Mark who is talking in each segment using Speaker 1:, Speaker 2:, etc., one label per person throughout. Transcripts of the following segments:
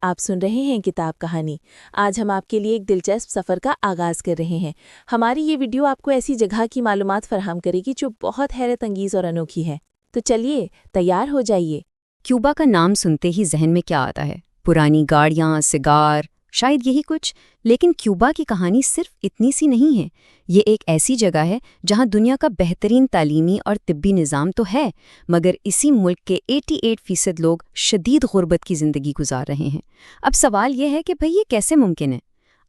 Speaker 1: आप सुन रहे हैं किताब कहानी। आज हम आपके लिए एक दिलचस्प सफ़र का आगाज़ कर रहे हैं। हमारी ये वीडियो आपको ऐसी जगह की मालूमात फराहम करेगी जो बहुत हैरत अंगीज़ और अनोखी है। तो चलिए तैयार हो जाइए।
Speaker 2: क्यूबा का नाम सुनते ही जहन में क्या आता है? पुरानी गाड़ियाँ, सिगार, शायद यही कुछ। लेकिन क्यूबा की कहानी सिर्फ इतनी सी नहीं है। ये एक ऐसी जगह है जहाँ दुनिया का बेहतरीन तालीमी और तिब्बी निज़ाम तो है, मगर इसी मुल्क के 88% लोग शदीद गुर्बत की ज़िंदगी गुजार रहे हैं। अब सवाल ये है कि भाई ये कैसे मुमकिन है?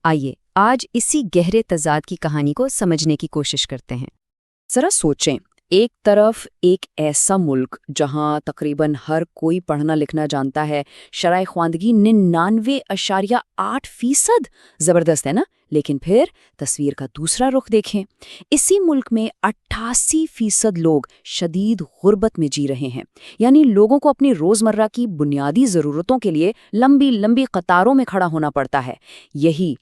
Speaker 2: आइए आज इसी गहरे तज़ाद की कहानी को समझने की कोशिश करते हैं।
Speaker 3: ज़रा सोचें, एक तरफ एक ऐसा मुल्क जहां तकरीबन हर कोई पढ़ना लिखना जानता है, शरह ख्वांदगी 99.8%। ज़बरदस्त है ना? लेकिन फिर तस्वीर का दूसरा रुख देखें। इसी मुल्क में 88% लोग शदीद गुर्बत में जी रहे हैं। यानी लोगों को अपनी रोज़मर्रा की बुनियादी ज़रूरतों के लिए लंबी लंबी कतारों में खड़ा होना पड़ता है। यही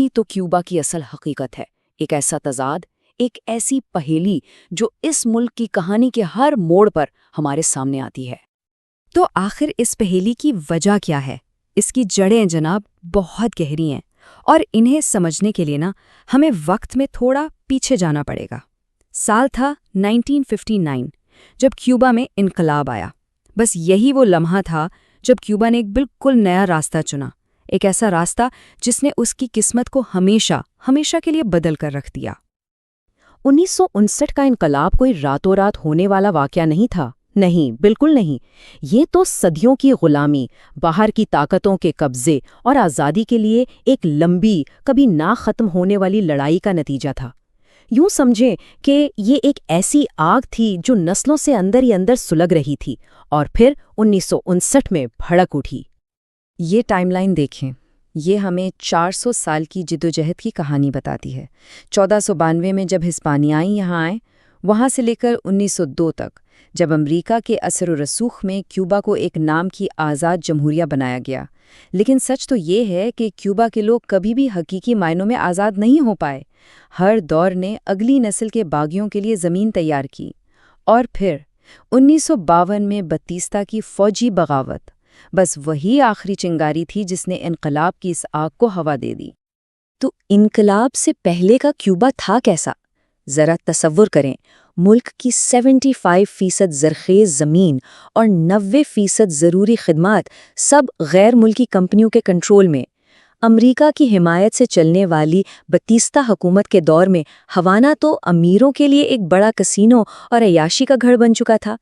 Speaker 3: तो क्यूबा की असल हकीकत है। एक ऐसा तज़ाद, एक ऐसी पहेली जो इस मुल्क की कहानी के हर मोड़ पर हमारे सामने आती है।
Speaker 2: तो आखिर इस पहेली की वजह क्या है? इसकी जड़ें जनाब बहुत गहरी हैं, और इन्हें समझने के लिए हमें वक्त में थोड़ा पीछे जाना पड़ेगा। साल था 1959, जब क्यूबा में इनकलाब आया। बस यही वो लम्हा था जब क्यूबा ने एक बिल्कुल नया रास्ता चुना, एक ऐसा रास्ता जिसने उसकी किस्मत को हमेशा हमेशा के लिए बदल कर रख दिया।
Speaker 3: 1959 का इनकलाब कोई रातों रात होने वाला वाकया नहीं था। नहीं, बिल्कुल नहीं। ये तो सदियों की गुलामी, बाहर की ताकतों के कब्जे और आज़ादी के लिए एक लंबी, कभी ना ख़त्म होने वाली लड़ाई का नतीजा था। यूं समझें कि ये एक ऐसी आग थी जो नस्लों से अंदर ही अंदर सुलग रही थी और फिर 1959 में भड़क उठी।
Speaker 2: ये टाइमलाइन देखें। ये हमें 400 साल की जिद्दोजहद की कहानी बताती है। 1492 में जब हिस्पानियाई यहाँ आए, वहाँ से लेकर 1902 तक, जब अमेरिका के असर और रसूख में क्यूबा को एक नाम की आज़ाद जमहूरिया बनाया गया। लेकिन सच तो ये है कि क्यूबा के लोग कभी भी हकीकी मायनों में आज़ाद नहीं हो पाए। हर दौर ने अगली नस्ल के बागियों के लिए ज़मीन तैयार की। और फिर 1952 में बतीस्ता की फ़ौजी बगावत, बस वही आखिरी चिंगारी थी जिसने इनकलाब की इस आग को हवा दे दी।
Speaker 3: तो इनकलाब से पहले का क्यूबा था कैसा? ज़रा तसव्वुर करें, मुल्क की 75% ज़रख़ेज़ ज़मीन और 90% ज़रूरी खिदमात सब गैर मुल्की कंपनियों के कंट्रोल में। अमरीका की हिमायत से चलने वाली बतीस्ता हुकूमत के दौर में हवाना तो अमीरों के लिए एक बड़ा कसीनो और अय्याशी का घर बन चुका था।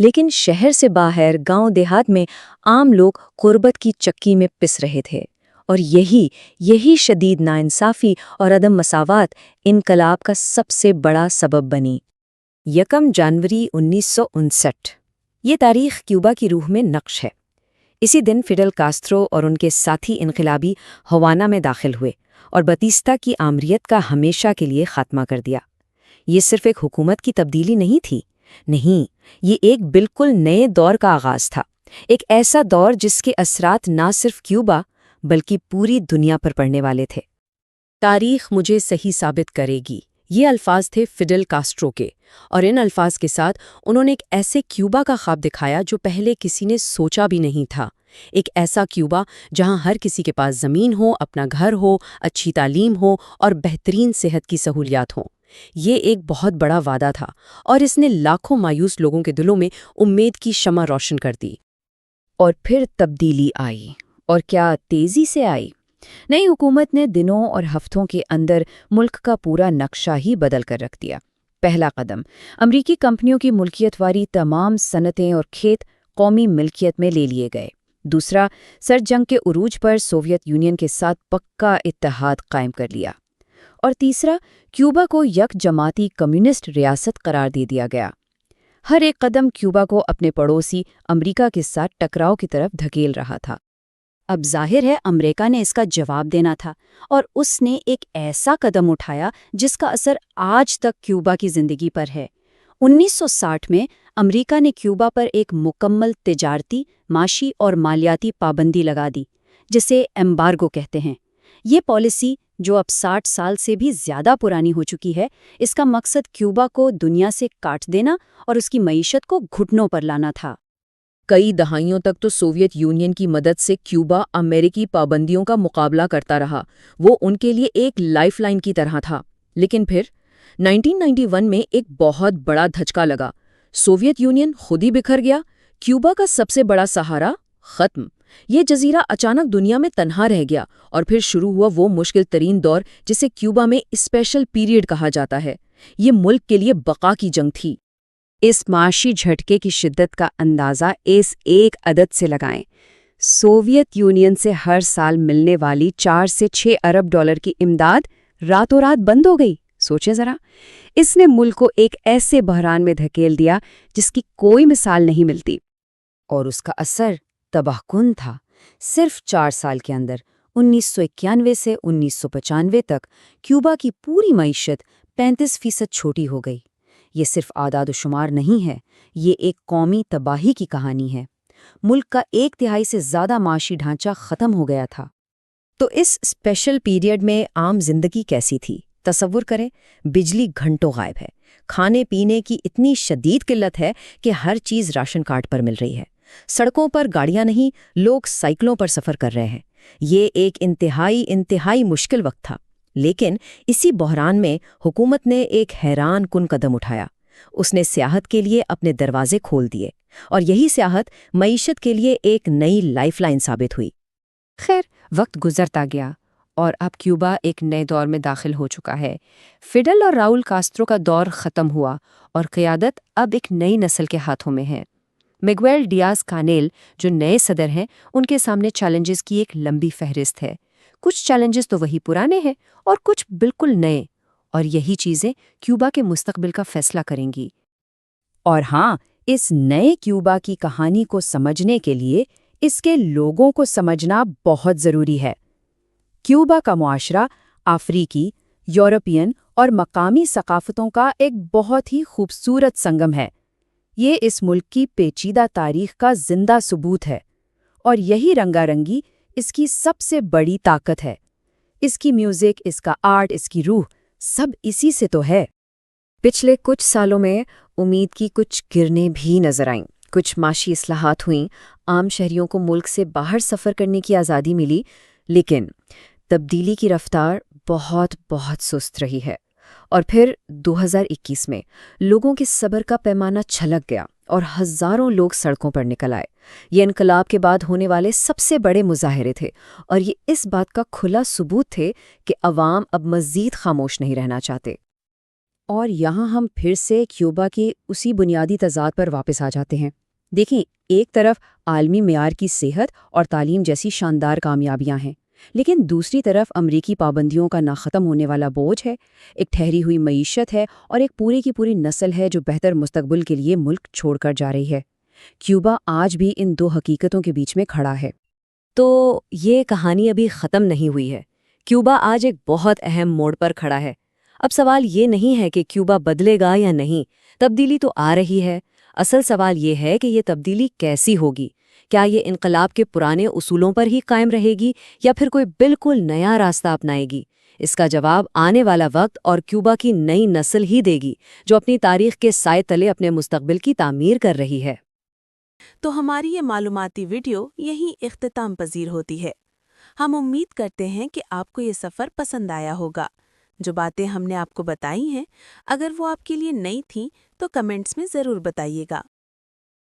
Speaker 3: लेकिन शहर से बाहर गांव देहात में आम लोग गुर्बत की चक्की में पिस रहे थे, और यही शदीद नाइंसाफ़ी और अदम मसावात इनकलाब का सबसे बड़ा सबब बनी।
Speaker 2: 1 जनवरी 1959, ये तारीख क्यूबा की रूह में नक्श है। इसी दिन फिडेल कास्त्रो और उनके साथी इनकलाबी हवाना में दाखिल हुए और बतीस्ता की आमरीत का हमेशा के लिए खात्मा कर दिया। ये सिर्फ एक हुकूमत की तब्दीली नहीं थी, नहीं, ये एक बिल्कुल नए दौर का आगाज था। एक ऐसा दौर जिसके असरात ना सिर्फ क्यूबा बल्कि पूरी दुनिया पर पड़ने वाले थे।
Speaker 3: तारीख मुझे सही साबित करेगी, ये अल्फाज थे फिडेल कास्ट्रो के, और इन अल्फाज के साथ उन्होंने एक ऐसे क्यूबा का ख्वाब दिखाया जो पहले किसी ने सोचा भी नहीं था। एक ऐसा क्यूबा जहां हर किसी के पास ज़मीन हो, अपना घर हो, अच्छी तालीम हो और बेहतरीन सेहत की सहूलियात हों। ये एक बहुत बड़ा वादा था और इसने लाखों मायूस लोगों के दिलों में उम्मीद की शमा रोशन कर दी।
Speaker 2: और फिर तब्दीली आई, और क्या तेज़ी से आई। नई हुकूमत ने दिनों और हफ्तों के अंदर मुल्क का पूरा नक्शा ही बदल कर रख दिया। पहला कदम, अमरीकी कंपनियों की मुल्कियत वाली तमाम सनतें और खेत कौमी मिल्कियत में ले लिए गए। दूसरा, सर्द जंग के उरूज पर सोवियत यूनियन के साथ पक्का इत्तेहाद कायम कर लिया। और तीसरा, क्यूबा को यक जमाती कम्युनिस्ट रियासत करार दे दिया गया। हर एक कदम क्यूबा को अपने पड़ोसी अमेरिका के साथ टकराव की तरफ धकेल रहा था।
Speaker 4: अब जाहिर है अमेरिका ने इसका जवाब देना था, और उसने एक ऐसा कदम उठाया जिसका असर आज तक क्यूबा की जिंदगी पर है। 1960 में अमेरिका ने क्यूबा पर एक मुकम्मल तिजारती, माशी और मालियाती पाबंदी लगा दी, जिसे एम्बार्गो कहते हैं। ये पॉलिसी, जो अब 60 साल से भी ज़्यादा पुरानी हो चुकी है, इसका मकसद क्यूबा को दुनिया से काट देना और उसकी मईशत को घुटनों पर लाना था।
Speaker 2: کئی دہائیوں تک تو سوویت یونین کی مدد سے کیوبا امریکی پابندیوں کا مقابلہ کرتا رہا، وہ ان کے لیے ایک لائف لائن کی طرح تھا۔ لیکن پھر 1991 میں ایک بہت بڑا دھچکا لگا، سوویت یونین خود ہی بکھر گیا، کیوبا کا سب سے بڑا سہارا ختم۔ یہ جزیرہ اچانک دنیا میں تنہا رہ گیا، اور پھر شروع ہوا وہ مشکل ترین دور جسے کیوبا میں اسپیشل پیریڈ کہا جاتا ہے۔ یہ ملک کے لیے بقا کی جنگ تھی۔
Speaker 4: اس معاشی جھٹکے کی شدت کا اندازہ اس ایک عدد سے لگائیں۔ سوویت یونین سے ہر سال ملنے والی 4 سے 6 ارب ڈالر کی امداد راتوں رات بند ہو گئی۔ سوچیں ذرا، اس نے ملک کو ایک ایسے بحران میں دھکیل دیا جس کی کوئی مثال نہیں ملتی۔
Speaker 3: اور اس کا اثر تباہ کن تھا۔ صرف 4 سال کے اندر 1991 سے 1995 تک کیوبا کی پوری معیشت 35% چھوٹی ہو گئی۔ یہ صرف اعداد و شمار نہیں ہے، یہ ایک قومی تباہی کی کہانی ہے۔ ملک کا 1/3 سے زیادہ معاشی ڈھانچہ ختم ہو گیا تھا۔
Speaker 2: تو اس اسپیشل پیریڈ میں عام زندگی کیسی تھی؟ تصور کریں، بجلی گھنٹوں غائب ہے، کھانے پینے کی اتنی شدید قلت ہے کہ ہر چیز راشن کارڈ پر مل رہی ہے، سڑکوں پر گاڑیاں نہیں، لوگ سائیکلوں پر سفر کر رہے ہیں۔ یہ ایک انتہائی مشکل وقت تھا۔ لیکن اسی بحران میں حکومت نے ایک حیران کن قدم اٹھایا۔ اس نے سیاحت کے لیے اپنے دروازے کھول دیے، اور یہی سیاحت معیشت کے لیے ایک نئی لائف لائن ثابت ہوئی۔
Speaker 4: خیر، وقت گزرتا گیا اور اب کیوبا ایک نئے دور میں داخل ہو چکا ہے۔ فیڈل اور راؤل کاسترو کا دور ختم ہوا اور قیادت اب ایک نئی نسل کے ہاتھوں میں ہے۔ میگویل ڈیاز کانیل جو نئے صدر ہیں، ان کے سامنے چیلنجز کی ایک لمبی فہرست ہے۔ کچھ چیلنجز تو وہی پرانے ہیں اور کچھ بالکل نئے، اور یہی چیزیں کیوبا کے مستقبل کا فیصلہ کریں گی۔
Speaker 2: اور ہاں، اس نئے کیوبا کی کہانی کو سمجھنے کے لیے اس کے لوگوں کو سمجھنا بہت ضروری ہے۔ کیوبا کا معاشرہ افریقی، یورپین اور مقامی ثقافتوں کا ایک بہت ہی خوبصورت سنگم ہے۔ یہ اس ملک کی پیچیدہ تاریخ کا زندہ ثبوت ہے، اور یہی رنگا رنگی اس کی سب سے بڑی طاقت ہے۔ اس کی میوزک، اس کا آرٹ، اس کی روح، سب اسی سے تو ہے۔
Speaker 3: پچھلے کچھ سالوں میں امید کی کچھ کرنیں بھی نظر آئیں۔ کچھ معاشی اصلاحات ہوئیں، عام شہریوں کو ملک سے باہر سفر کرنے کی آزادی ملی، لیکن تبدیلی کی رفتار بہت سست رہی ہے۔ اور پھر 2021 میں لوگوں کے صبر کا پیمانہ چھلک گیا اور ہزاروں لوگ سڑکوں پر نکل آئے۔ یہ انقلاب کے بعد ہونے والے سب سے بڑے مظاہرے تھے، اور یہ اس بات کا کھلا ثبوت تھے کہ عوام اب مزید خاموش نہیں رہنا چاہتے۔
Speaker 2: اور یہاں ہم پھر سے کیوبا کے اسی بنیادی تضاد پر واپس آ جاتے ہیں۔ دیکھیں، ایک طرف عالمی معیار کی صحت اور تعلیم جیسی شاندار کامیابیاں ہیں، لیکن دوسری طرف امریکی پابندیوں کا نہ ختم ہونے والا بوجھ ہے، ایک ٹھہری ہوئی معیشت ہے، اور ایک پوری کی پوری نسل ہے جو بہتر مستقبل کے لیے ملک چھوڑ کر جا رہی ہے۔ کیوبا آج بھی ان دو حقیقتوں کے بیچ میں کھڑا ہے۔
Speaker 3: تو یہ کہانی ابھی ختم نہیں ہوئی ہے۔ کیوبا آج ایک بہت اہم موڑ پر کھڑا ہے۔ اب سوال یہ نہیں ہے کہ کیوبا بدلے گا یا نہیں، تبدیلی تو آ رہی ہے۔ اصل سوال یہ ہے کہ یہ تبدیلی کیسی ہوگی؟ کیا یہ انقلاب کے پرانے اصولوں پر ہی قائم رہے گی یا پھر کوئی بالکل نیا راستہ اپنائے گی؟ اس کا جواب آنے والا وقت اور کیوبا کی نئی نسل ہی دے گی، جو اپنی تاریخ کے سائے تلے اپنے مستقبل کی تعمیر کر رہی ہے۔
Speaker 1: تو ہماری یہ معلوماتی ویڈیو یہیں اختتام پذیر ہوتی ہے۔ ہم امید کرتے ہیں کہ آپ کو یہ سفر پسند آیا ہوگا۔ جو باتیں ہم نے آپ کو بتائی ہیں، اگر وہ آپ کے لیے نئی تھیں تو کمنٹس میں ضرور بتائیے گا۔